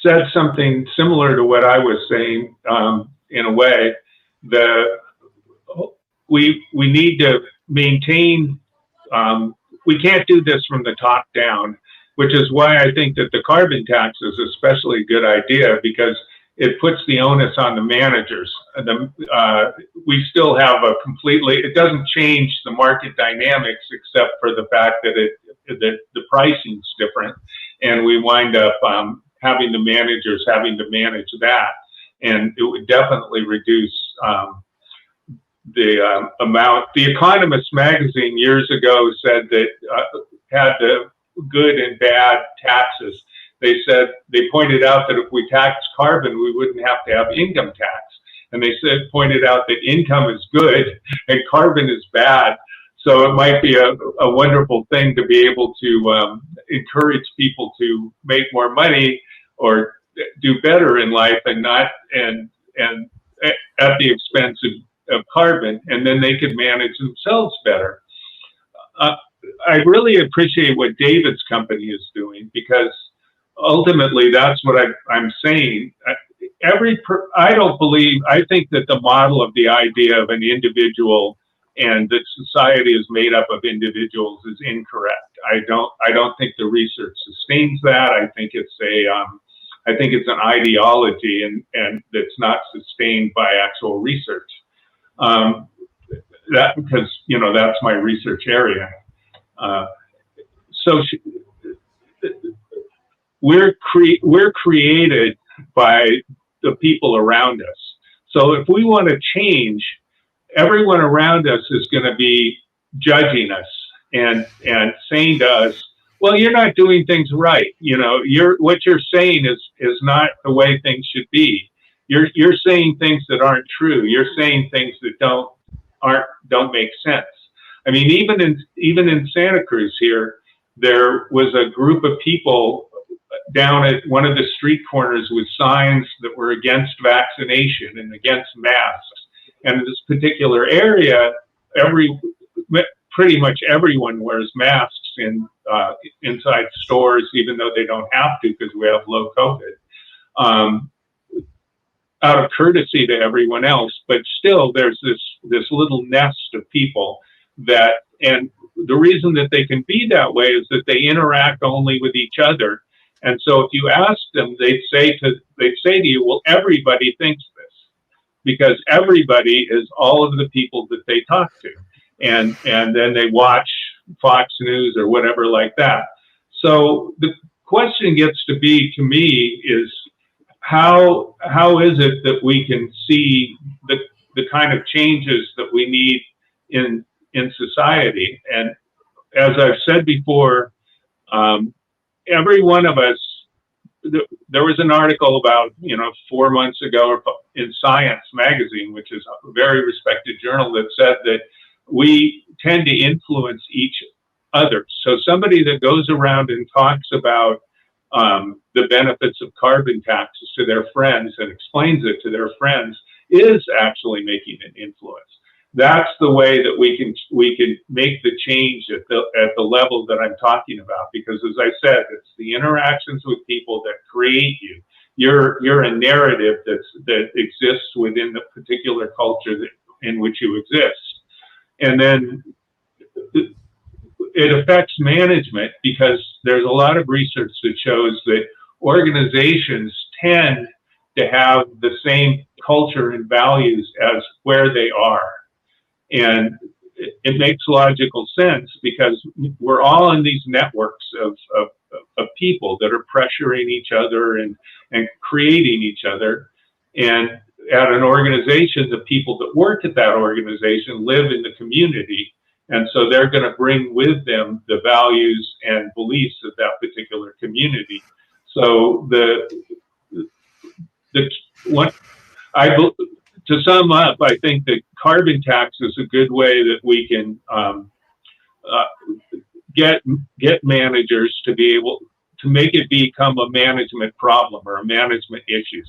Said something similar to what I was saying. In a way, we need to maintain. We can't do this from the top down, which is why I think that the carbon tax is especially a good idea, because it puts the onus on the managers. We still have it doesn't change the market dynamics, except for the fact that the pricing's different, and we wind up having the managers having to manage that, and it would definitely reduce the amount. The Economist magazine years ago said that had the good and bad taxes. They pointed out that if we taxed carbon, we wouldn't have to have income tax. And they pointed out that income is good and carbon is bad. So it might be a wonderful thing to be able to encourage people to make more money or do better in life, and not and at the expense of carbon, and then they could manage themselves better. I really appreciate what David's company is doing, because ultimately that's what I'm saying. I think that the model of the idea of an individual and that society is made up of individuals is incorrect. I don't think the research sustains that. I think it's an ideology and that's not sustained by actual research. Because that's my research area. So we're created by the people around us. So if we want to change, everyone around us is going to be judging us and saying to us, well, you're not doing things right. What you're saying is not the way things should be. You're saying things that aren't true. You're saying things that don't make sense. I mean, even in Santa Cruz here, there was a group of people down at one of the street corners with signs that were against vaccination and against masks. And in this particular area, pretty much everyone wears masks inside stores, even though they don't have to because we have low COVID, out of courtesy to everyone else. But still, there's this little nest of people and the reason that they can be that way is that they interact only with each other. And so if you ask them, they'd say to you, well, everybody thinks this, because everybody is all of the people that they talk to. And then they watch Fox News or whatever like that. So the question gets to be, to me, is how is it that we can see the kind of changes that we need in society? And as I've said before, every one of us, there was an article about 4 months ago in Science magazine, which is a very respected journal, that said that we tend to influence each other. So somebody that goes around and talks about the benefits of carbon taxes to their friends and explains it to their friends is actually making an influence. That's the way that we can make the change at the level that I'm talking about. Because as I said, it's the interactions with people that create you. You're a narrative that exists within the particular culture in which you exist. And then it affects management, because there's a lot of research that shows that organizations tend to have the same culture and values as where they are. And it makes logical sense because we're all in these networks of people that are pressuring each other and creating each other. And at an organization, the people that work at that organization live in the community. And so they're going to bring with them the values and beliefs of that particular community. So to sum up, I think that carbon tax is a good way that we can get managers to be able to make it become a management problem or a management issue,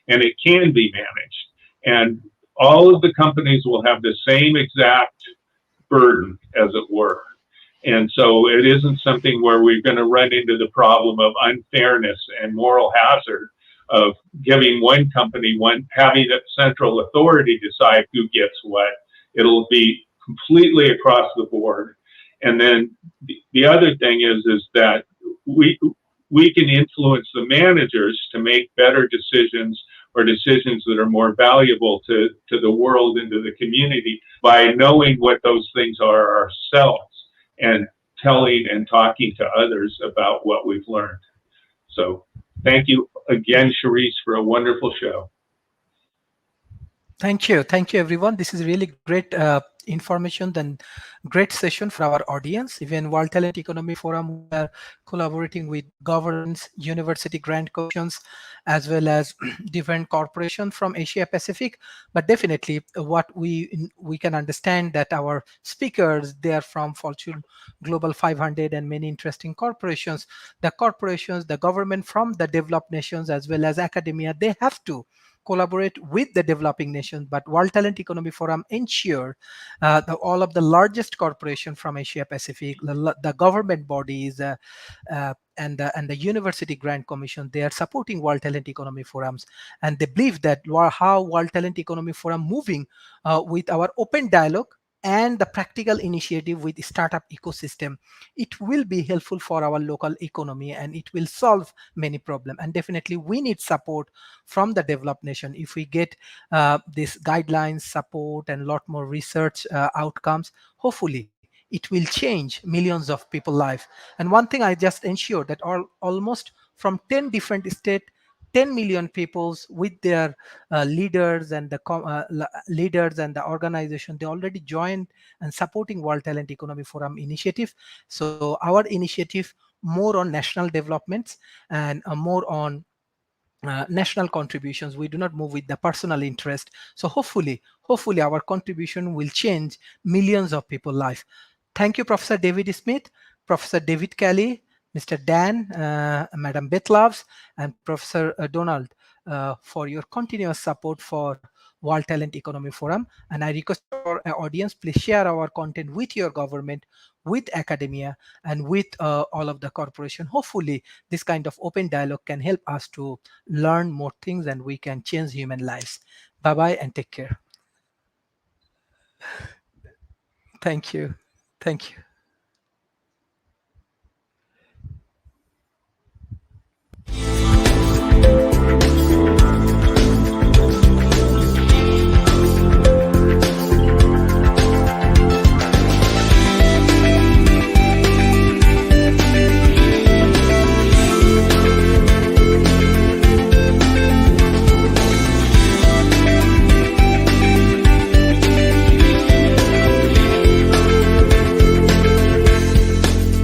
and it can be managed. And all of the companies will have the same exact burden, as it were. And so it isn't something where we're going to run into the problem of unfairness and moral hazard of giving one company having that central authority decide who gets what. It'll be completely across the board. And then the other thing is that we can influence the managers to make better decisions or decisions that are more valuable to the world and to the community by knowing what those things are ourselves and telling and talking to others about what we've learned. So thank you again, Sharif, for a wonderful show. Thank you everyone. This is really great information and great session for our audience. Even World Talent Economy Forum, we are collaborating with governments, university grant commissions, as well as different corporations from Asia Pacific. But definitely what we can understand that our speakers, they are from Fortune Global 500 and many interesting corporations. The government from the developed nations as well as academia, they have to collaborate with the developing nations. But World Talent Economy Forum ensure all of the largest corporation from Asia Pacific, the government bodies, and the university grant commission, they are supporting World Talent Economy Forums, and they believe that how World Talent Economy Forum moving with our open dialogue and the practical initiative with startup ecosystem, it will be helpful for our local economy and it will solve many problems. And definitely we need support from the developed nation. If we get this guidelines, support, and a lot more research outcomes, hopefully it will change millions of people's life. And one thing I just ensure that almost from 10 different states, 10 million peoples with their leaders and the organization, they already joined and supporting World Talent Economy Forum initiative. So our initiative more on national developments and more on national contributions. We do not move with the personal interest. So hopefully our contribution will change millions of people's life. Thank you, Professor David Smith, Professor David Kelly, Mr. Dan, Madam Beth Loves, and Professor Donald for your continuous support for World Talent Economy Forum. And I request our audience, please share our content with your government, with academia, and with all of the corporation. Hopefully, this kind of open dialogue can help us to learn more things and we can change human lives. Bye-bye and take care. Thank you. Thank you.